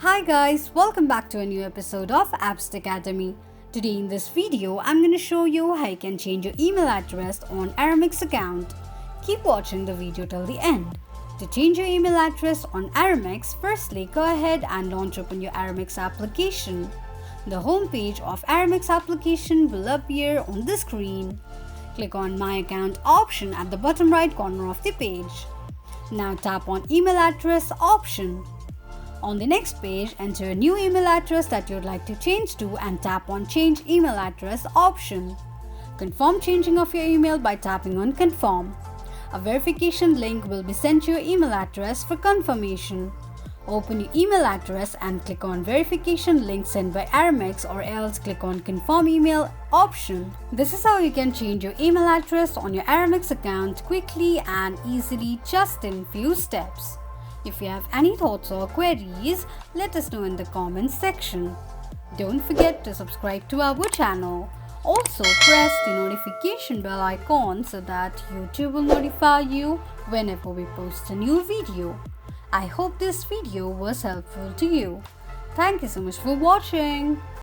Hi guys, welcome back to a new episode of Apps Academy. Today in this video, I'm going to show you how you can change your email address on Aramex account. Keep watching the video till the end. To change your email address on Aramex, firstly go ahead and open your Aramex application. The home page of Aramex application will appear on the screen. Click on My Account option at the bottom right corner of the page. Now tap on Email Address option. On the next page, enter a new email address that you'd like to change to and tap on Change Email Address option. Confirm changing of your email by tapping on Confirm. A verification link will be sent to your email address for confirmation. Open your email address and click on Verification link sent by Aramex, or else click on Confirm Email option. This is how you can change your email address on your Aramex account quickly and easily, just in few steps. If you have any thoughts or queries, let us know in the comments section. Don't forget to subscribe to our channel. Also press the notification bell icon so that YouTube will notify you whenever we post a new video. I hope this video was helpful to you. Thank you so much for watching.